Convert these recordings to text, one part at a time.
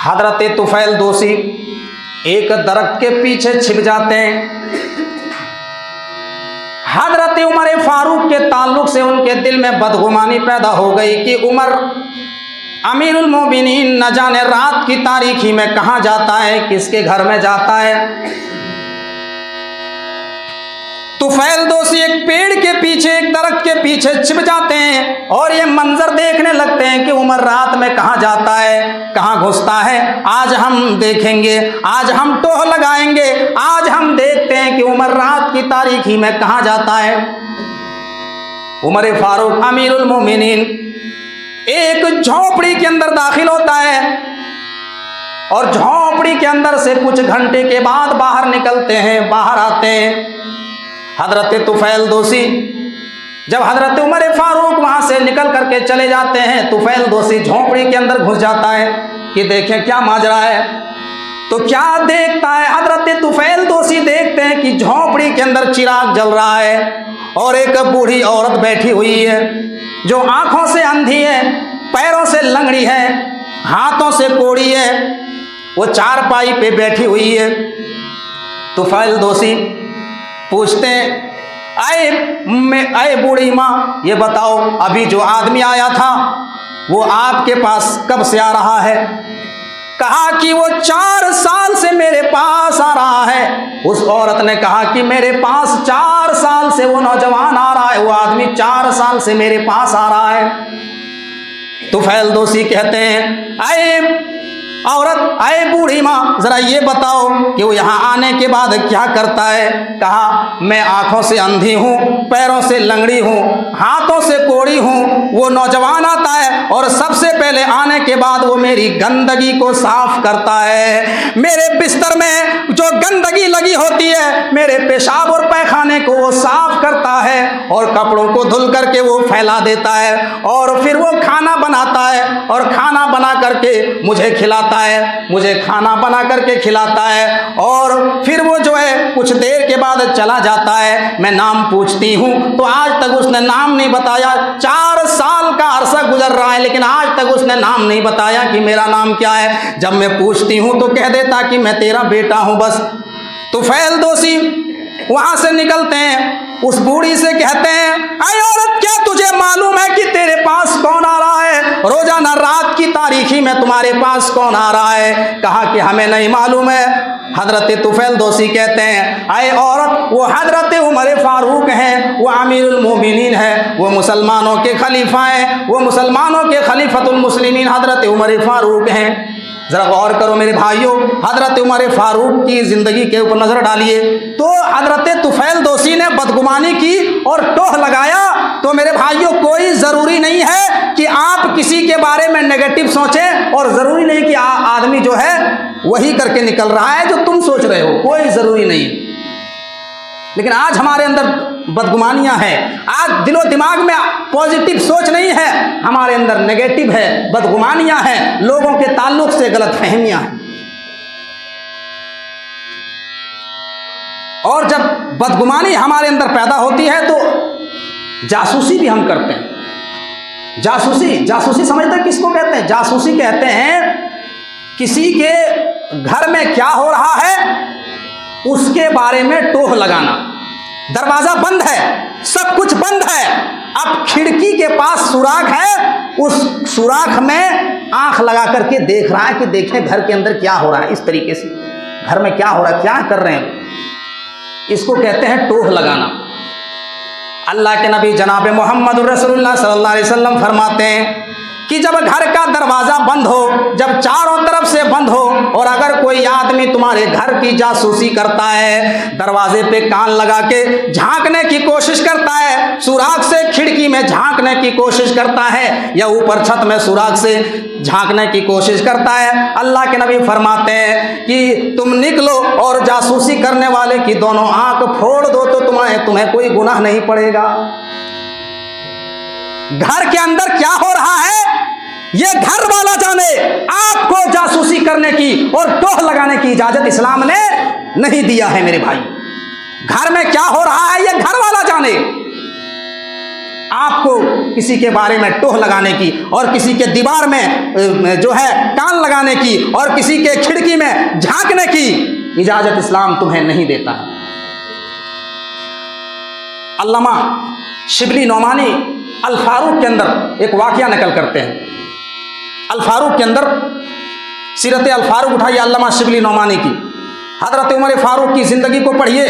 हजरत तुफैल दोसी एक दरख्त के पीछे छिप जाते हैं। हजरत उमर फारूक के ताल्लुक से उनके दिल में बदगुमानी पैदा हो गई कि उमर अमीरुल मोमिनीन न जाने रात की तारीखी में कहाँ जाता है, किसके घर में जाता है। तुफैल दोसी एक पेड़ के पीछे, एक दरख्त के पीछे छिप जाते हैं और ये मंजर देखने लगते हैं कि उमर रात में कहाँ जाता है, कहाँ घुसता है। आज हम देखेंगे, आज हम टोह लगाएंगे, आज हम देखते हैं कि उमर रात की तारीखी में कहाँ जाता है। उमर फारूक अमीरुल मोमिनीन एक झोपड़ी के अंदर दाखिल होता है और झोपड़ी के अंदर से कुछ घंटे के बाद बाहर निकलते हैं, बाहर आते हैं। हजरत तुफैल दोसी जब हजरत उमर फारूक वहां से निकल करके चले जाते हैं, तुफैल दोसी झोपड़ी के अंदर घुस जाता है कि देखें क्या माजरा है। तो क्या देखता है हजरत तुफैल दोसी, देखते हैं कि झोपड़ी के अंदर चिराग जल रहा है और एक बूढ़ी औरत बैठी हुई है जो आंखों से अंधी है, पैरों से लंगड़ी है, हाथों से कोड़ी है, वो चारपाई पे बैठी हुई है। तुफैल दोसी पूछते हैं, आए बूढ़ी माँ, ये बताओ अभी जो आदमी आया था वो आपके पास कब से आ रहा है। कहा कि वो 4 साल से मेरे पास आ रहा है। उस औरत ने कहा कि मेरे पास 4 साल से वो नौजवान आ रहा है, वो आदमी 4 साल से मेरे पास आ रहा है। तुफैल दोसी कहते हैं, आए औरत, आए बूढ़ी माँ, जरा ये बताओ कि वो यहाँ आने के बाद क्या करता है। कहा मैं आंखों से अंधी हूँ, पैरों से लंगड़ी हूँ, हाथों से कोड़ी हूँ। वो नौजवान आता है और सबसे पहले आने के बाद वो मेरी गंदगी को साफ करता है। मेरे बिस्तर में जो गंदगी लगी होती है, मेरे पेशाब और पैखाने को वो साफ करता है और कपड़ों को धुल करके वो फैला देता है और फिर वो खाना बनाता है और खाना बना करके मुझे खिलाता है, मुझे खाना बना करके खिलाता है और फिर वो जो है कुछ देर के बाद चला जाता है। मैं नाम पूछती हूँ तो आज तक उसने नाम नहीं बताया। 4 साल का अरसा गुजर रहा है लेकिन आज तक उसने नाम नहीं बताया कि मेरा नाम क्या है। जब मैं पूछती हूँ तो कह देता कि मैं तेरा बेटा हूँ बस। तुफैल दोसी वहां से निकलते हैं, उस बूढ़ी से कहते हैं, अरे औरत, क्या तुझे मालूम है कि तेरे पास कौन आ रहा है? रोजाना रात की तारीखी में तुम्हारे पास कौन आ रहा है? कहा कि हमें नहीं मालूम है। हजरत तुफैल दोसी कहते हैं, अरे औरत, वो हजरत उमर फारूक हैं, वो अमीरुल मोमिनीन है, वो मुसलमानों के खलीफा हैं, वो मुसलमानों के खलीफतुल मुस्लिमीन हजरत उमर फारूक हैं। जरा गौर करो मेरे भाइयों, हजरत उमर फारूक की जिंदगी के ऊपर नजर डालिए तो हजरत तुफैल दोसी ने बदगुमानी की और टोह लगाया। तो मेरे भाइयों, कोई जरूरी नहीं है कि आप किसी के बारे में नेगेटिव सोचें और जरूरी नहीं कि आदमी जो है वही करके निकल रहा है जो तुम सोच रहे हो, कोई जरूरी नहीं। लेकिन आज हमारे अंदर बदगुमानियां हैं, आज दिलो दिमाग में पॉजिटिव सोच नहीं है, हमारे अंदर नेगेटिव है, बदगुमानियां हैं, लोगों के ताल्लुक से गलतफहमियां हैं। और जब बदगुमानी हमारे अंदर पैदा होती है तो जासूसी भी हम करते हैं। जासूसी समझते किसको कहते हैं? जासूसी कहते हैं किसी के घर में क्या हो रहा है उसके बारे में टोह लगाना। दरवाजा बंद है, सब कुछ बंद है, अब खिड़की के पास सुराख है, उस सुराख में आंख लगा करके देख रहा है कि देखें घर के अंदर क्या हो रहा है। इस तरीके से घर में क्या हो रहा है, क्या कर रहे हैं, इसको कहते हैं टोह लगाना। अल्लाह के नबी जनाब मोहम्मद रसूलुल्लाह सल्लल्लाहु अलैहि वसल्लम फरमाते हैं कि जब घर का दरवाज़ा बंद हो, जब चारों तरफ से बंद हो और अगर कोई आदमी तुम्हारे घर की जासूसी करता है, दरवाजे पे कान लगा के झांकने की कोशिश करता है, सुराख से खिड़की में झांकने की कोशिश करता है या ऊपर छत में सुराख से झांकने की कोशिश करता है, अल्लाह के नबी फरमाते हैं कि तुम निकलो और जासूसी करने वाले की दोनों आंख फोड़ दो तो तुम्हें कोई गुनाह नहीं पड़ेगा। घर के अंदर क्या हो रहा है ये घर वाला जाने, आपको जासूसी करने की और टोह लगाने की इजाजत इस्लाम ने नहीं दिया है। मेरे भाई, घर में क्या हो रहा है ये घर वाला जाने। आपको किसी के बारे में टोह लगाने की और किसी के दीवार में जो है कान लगाने की और किसी के खिड़की में झांकने की इजाजत इस्लाम तुम्हें नहीं देता है। अल्लामा शिबली नौमानी अल फारूक के अंदर एक वाकया नकल करते हैं। अल फारूक के अंदर सीरत अल फारूक उठाइए अल्लामा शिबली नौमानी की, हजरत उमर फारूक की ज़िंदगी को पढ़िए।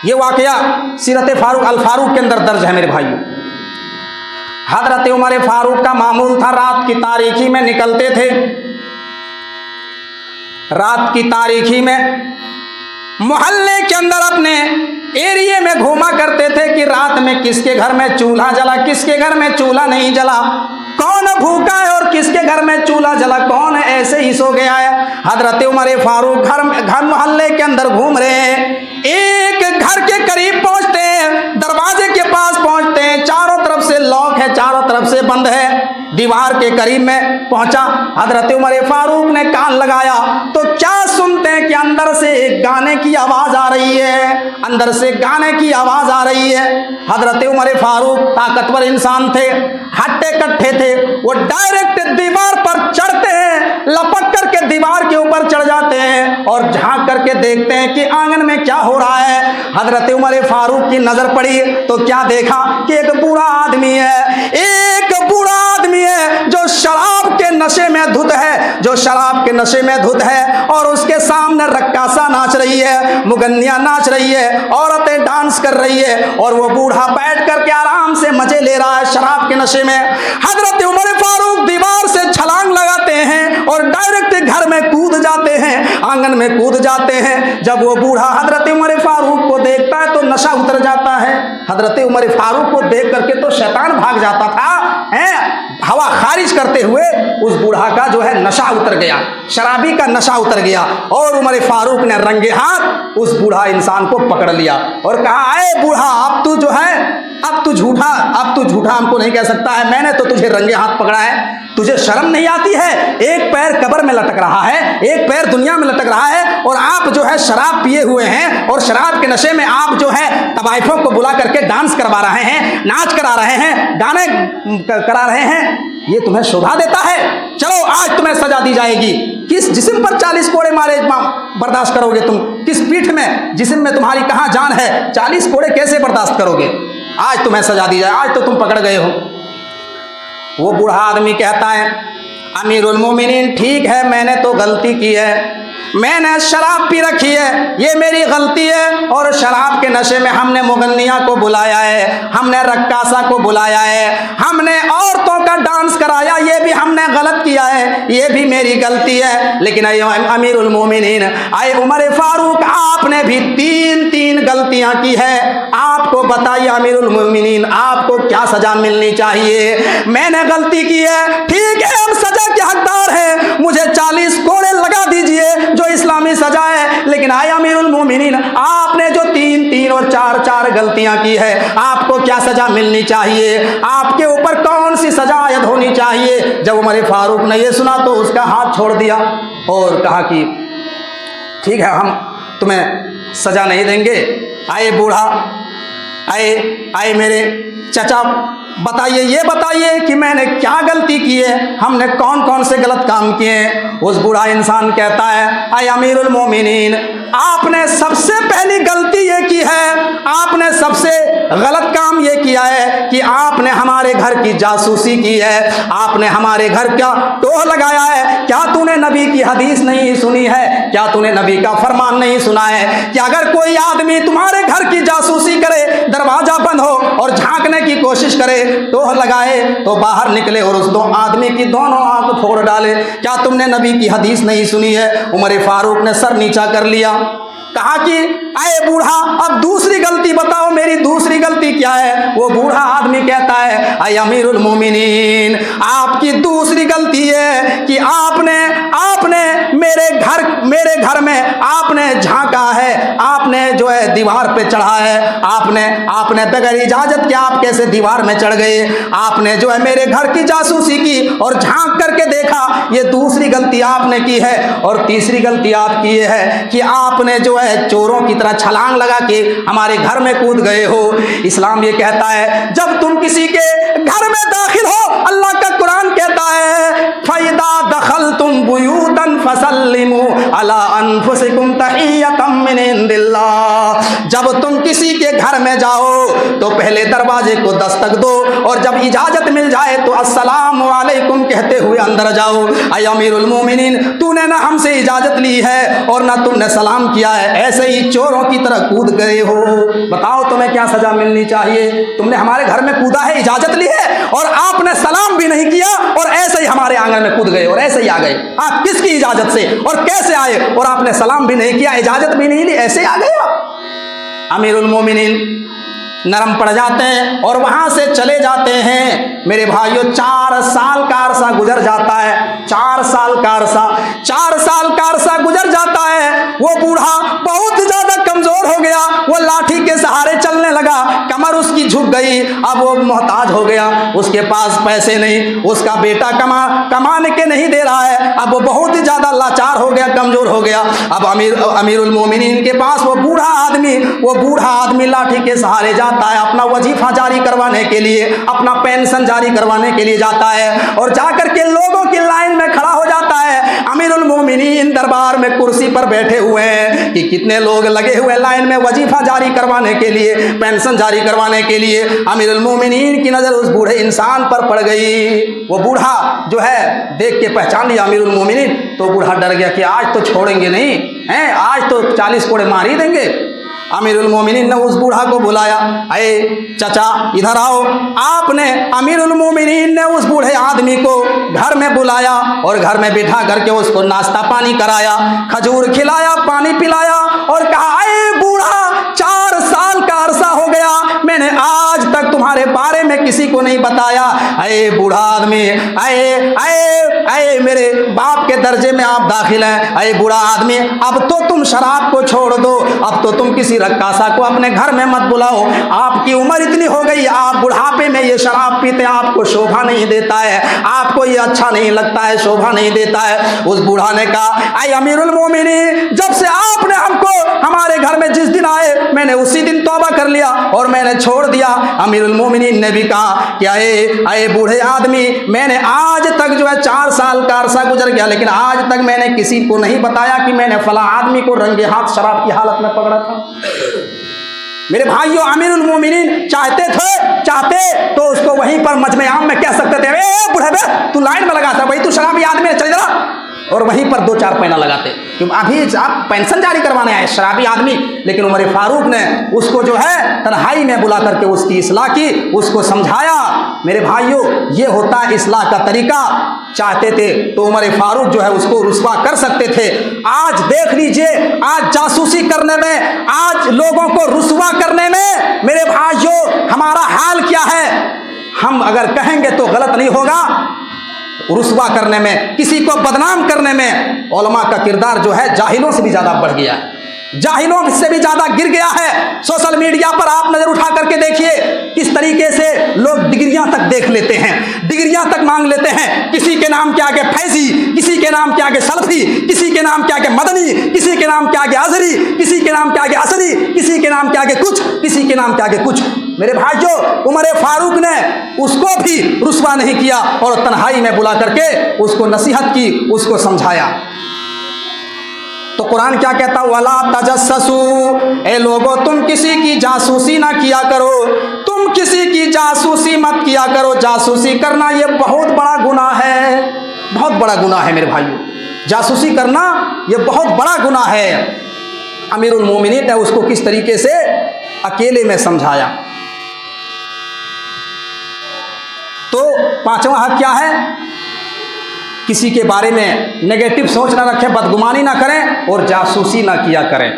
ये वाकया सीरत फारूक अल फारूक के अंदर दर्ज है मेरे भाइयों। हजरत उमर फारूक का मामूल था रात की तारीखी में निकलते थे, रात की तारीखी में मोहल्ले के अंदर अपने एरिया में घूमा करते थे कि रात में किसके घर में चूल्हा जला, किसके घर में चूल्हा नहीं जला, कौन भूखा है और किसके घर में चूल्हा जला, कौन ऐसे ही सो गया है। हजरत उमर फारूक घर मोहल्ले के अंदर घूम रहे हैं। एक घर के करीब पहुंचते हैं, दरवाजे के पास पहुंचते हैं, चारों तरफ से लॉक है, चारों तरफ से बंद है। दीवार के करीब में पहुंचा, हजरत उमर फारूक ने कान लगाया तो क्या सुनते हैं कि अंदर से एक गाने की आवाज आ रही है, अंदर से गाने की आवाज आ रही है। हजरत उमर फारूक ताकतवर इंसान थे, हट्टे कट्ठे थे, वो डायरेक्ट दीवार पर चढ़ते हैं, लपक करके दीवार के ऊपर चढ़ जाते हैं और झांक करके देखते हैं कि आंगन में क्या हो रहा है। हजरत उमर फारूक की नजर पड़ी तो क्या देखा कि एक बूढ़ा आदमी है, एक बूढ़ा आदमी है जो शराब के नशे में धुत है, जो शराब के नशे में धुत है और उसके सामने रक्कासा नाच रही है, मुगन्नियां नाच रही है, औरतें डांस कर रही है और वो बूढ़ा बैठ करके आराम से मजे ले रहा है शराब के नशे में। हजरत उमर फारूक दीवार से छलांग लगाते हैं और डायरेक्ट घर में कूद जाते हैं, आंगन में कूद जाते हैं। जब वो बूढ़ा हजरत उमर फारूक को देखता है तो नशा उतर जाता है। हजरत उमर फारूक को देख करके तो शैतान भाग जाता था, हवा खारिज करते हुए उस बूढ़ा का जो है नशा उतर गया, शराबी का नशा उतर गया और उमर फारूक ने रंगे हाथ उस बूढ़ा इंसान को पकड़ लिया और कहा, अरे बूढ़ा अब तू जो है अब तू झूठा हमको नहीं कह सकता है, मैंने तो तुझे रंगे हाथ पकड़ा है, तुझे शर्म नहीं आती है? एक पैर कब्र में लटक रहा है, एक पैर दुनिया में लटक रहा है और आप जो है शराब पिए हुए हैं और शराब के नशे में आप जो है तवाइफों को बुला करके डांस करवा रहे हैं, नाच करा रहे हैं, गाने करा रहे हैं, ये तुम्हें शोभा देता है? चलो आज तुम्हें सजा दी जाएगी। किस जिस्म पर 40 कोड़े मारे बर्दाश्त करोगे तुम? किस पीठ में, जिस्म में तुम्हारी कहाँ जान है? 40 कोड़े कैसे बर्दाश्त करोगे? आज तुम्हें सजा दी जाए, आज तो तुम पकड़ गए हो। वो बूढ़ा आदमी कहता है, अमीरुल मोमिनीन ठीक है, मैंने तो गलती की है, मैंने शराब पी रखी है, ये मेरी गलती है और शराब के नशे में हमने मुगन्निया को बुलाया है, हमने रक्कासा को बुलाया है, हमने औरतों का डांस कराया, ये भी हमने गलत किया है, ये भी मेरी गलती है। लेकिन अमीरुल मोमिनीन आए उमर फारूक, आपने भी तीन गलतियां की है, आपको बताइए अमीरुल मोमिनीन आपको क्या सजा मिलनी चाहिए? मैंने गलती की है, ठीक है हम सजा के हकदार हैं, मुझे 40 कोड़े लगा दीजिए जो इस्लामी सजा है, लेकिन आए अमीरुल मोमिनीन आपने जो 3 और 4 गलतियां की है, आपको क्या सजा मिलनी चाहिए? आपके ऊपर कौन सी सजा आयद होनी चाहिए? जब उमर फारूक ने यह सुना तो उसका हाथ छोड़ दिया और कहा कि ठीक है हम तुम्हें सजा नहीं देंगे। आए बूढ़ा, आए मेरे चचा, बताइए, ये बताइए कि मैंने क्या गलती की है, हमने कौन से गलत काम किए हैं? उस बूढ़ा इंसान कहता है, आए अमीरुल मोमिनीन आपने सबसे पहली गलती ये की है, आपने सबसे गलत काम ये किया है कि आपने हमारे घर की जासूसी की है, आपने हमारे घर का टोह लगाया है। क्या तूने नबी की हदीस नहीं सुनी है? क्या तूने नबी का फरमान नहीं सुना है कि अगर कोई आदमी तुम्हारे घर की जासूसी करे, दरवाजा बंद हो और झांकने की कोशिश करे, टोह लगाए तो बाहर निकले और उस दो आदमी की दोनों आंख फोड़ डाले? क्या तुमने नबी की हदीस नहीं सुनी है? उमर फारूक ने सर नीचा कर लिया, कहा कि आए बूढ़ा अब दूसरी गलती बताओ, मेरी दूसरी गलती क्या है? वो बूढ़ा आदमी कहता है, आए अमीरुल मोमिनीन आपकी दूसरी गलती है कि आपने मेरे घर मेरे घर में आपने झांका है, आपने जो है दीवार पे चढ़ा है, आपने बगैर इजाजत के आप कैसे दीवार में चढ़ गए, आपने जो है मेरे घर की जासूसी की और झांक करके देखा, ये दूसरी गलती आपने की है। और तीसरी गलती आप की है कि आपने जो है चोरों की तरह छलांग लगा के हमारे घर में कूद गए हो। इस्लाम ये कहता है जब तुम किसी के घर में दाखिल हो, अल्लाह का कुरान कहता है फैदा दखल तुम बुयूतन फसल्लिमु अला अनफुसिकुम तहियतम मिन इंदिल्लाह। जब तुम किसी के घर में जाओ तो पहले दरवाजे को दस्तक दो और जब इजाजत मिल जाए तो अस्सलाम वालेकुम कहते हुए अंदर जाओ। ऐ अमीरुल मोमिनीन, तूने ना हमसे इजाजत ली है और ना तुमने सलाम किया है, ऐसे ही चोरों की तरह कूद गए हो। बताओ तुम्हें क्या सजा मिलनी चाहिए? तुमने हमारे घर में कूदा है, इजाजत ली है और आपने सलाम भी नहीं किया और ऐसे ही हमारे आंगन में कूद गए और ऐसे ही आ गए। आप किसकी इजाजत से और कैसे आए? और आपने सलाम भी नहीं किया, इजाजत भी नहीं ली, ऐसे आ गए आप। अमीरुल मोमिनीन नरम पड़ जाते हैं और वहां से चले जाते हैं। मेरे भाइयों 4 साल का अरसा गुजर जाता है, 4 साल का अरसा गुजर जाता है। वो बूढ़ा बहुत ज्यादा कमजोर हो गया, वो लाठी के सहारे चलने लगा, कमर उसकी झुक गई, अब वो मोहताज हो गया, उसके पास पैसे नहीं, उसका बेटा कमाने के नहीं दे रहा है, अब वो बहुत ही ज्यादा लाचार हो गया, कमजोर हो गया। अब अमीरुल मोमिनीन के पास वो बूढ़ा आदमी लाठी के सहारे जाता है, अपना वजीफा जारी करवाने के लिए, अपना पेंशन जारी करवाने के लिए जाता है और जाकर के लोगों की लाइन में खड़ा हो जाता है। अमीरुल मोमिनीन दरबार में कुर्सी पर बैठे हुए हैं कि कितने लोग लगे हुए लाइन में वजीफा जारी करवाने के लिए, पेंशन जारी करवाने के लिए। अमीरुल मोमिनीन की नजर उस बूढ़े इंसान पर पड़ गई। वो बूढ़ा जो है देख के पहचान लिया अमीरुल मोमिनीन, तो बूढ़ा डर गया कि आज तो छोड़ेंगे नहीं हैं, आज तो 40 कोड़े मार ही देंगे। अमीरुल मोमिनीन ने उस बूढ़ा को बुलाया, अरे चाचा इधर आओ। आपने अमीरुल मोमिनीन ने उस बूढ़े आदमी को घर में बुलाया और घर में बिठा करके उसको नाश्ता पानी कराया, खजूर खिलाया, पानी पिलाया और कहा, अरे बूढ़ा 4 साल का अरसा हो गया, मैंने आज तक तुम्हारे बारे में किसी को नहीं बताया। अरे बूढ़ा आदमी, अरे मेरे बाप के दर्जे में आप दाखिल हैं। अरे बूढ़ा आदमी, अब तो तुम शराब को छोड़ दो, अब तो तुम किसी रक्कासा को अपने घर में मत बुलाओ, आपकी उम्र इतनी हो गई, आप बुढ़ापे में ये शराब पीते, आपको शोभा नहीं देता है, आपको ये अच्छा नहीं लगता है, शोभा नहीं देता है। उस बूढ़ा ने कहा, ऐ अमीरुल मोमिनीन, जब से आपने हमको हमारे घर में जिस दिन आए, मैंने उसी दिन तौबा कर लिया और मैंने छोड़ दिया। अमीरुल मोमिनीन ने भी कहा कि अरे बूढ़े आदमी, मैंने आज तक जो है 4 साल का अरसा गुजर गया, लेकिन आज तक मैंने किसी को नहीं बताया कि मैंने फला आदमी को रंगे हाथ शराब की हालत में पकड़ा था। मेरे भाइयों, अमीरुल मोमिनीन चाहते तो उसको वहीं पर मजमे आम में कह सकते थे, ए बूढ़े बे, तू लाइन में लगा था भाई, तू शराबी आदमी है, चल जरा, और वहीं पर 2-4 पैना लगाते। क्यों? अभी आप पेंशन जारी करवाने आए, शराबी आदमी। लेकिन उमर फारूक ने उसको जो है तन्हाई में बुला करके उसकी इस्लाह की, उसको समझाया। मेरे भाइयों, ये होता है इस्लाह का तरीका। चाहते थे तो उमर फारूक जो है उसको रुस्वा कर सकते थे। आज देख लीजिए, आज जासूसी करने में, आज लोगों को रुस्वा करने में मेरे भाइयों हमारा हाल क्या है। हम अगर कहेंगे तो गलत नहीं होगा, रुस्वा करने में, किसी को बदनाम करने में उलमा का किरदार जो है जाहिलों से भी ज्यादा बढ़ गया है, जाहिलों से भी ज्यादा गिर गया है। सोशल मीडिया पर आप नजर उठा करके देखिए किस तरीके से लोग डिग्रियां तक देख लेते हैं, डिग्रियां तक मांग लेते हैं। किसी के नाम के आगे फैजी, किसी के नाम के आगे सलफी, किसी के नाम के आगे मदनी, किसी के नाम के आगे अजहरी, किसी के नाम के आगे असरी, किसी के नाम के आगे कुछ, किसी के नाम के आगे कुछ। मेरे भाइयों, उमर फारूक ने उसको भी रुस्वा नहीं किया और तन्हाई में बुला करके उसको नसीहत की, उसको समझाया। तो कुरान क्या कहता, वला तजस्ससू, ए लोगों तुम किसी की जासूसी ना किया करो, तुम किसी की जासूसी मत किया करो। जासूसी करना ये बहुत बड़ा गुनाह है, बहुत बड़ा गुनाह है मेरे भाइयों, जासूसी करना ये बहुत बड़ा गुनाह है। अमीरुल मोमिनीन ने उसको किस तरीके से अकेले में समझाया। तो 5वां हक क्या है, किसी के बारे में नेगेटिव सोच ना रखें, बदगुमानी ना करें और जासूसी ना किया करें।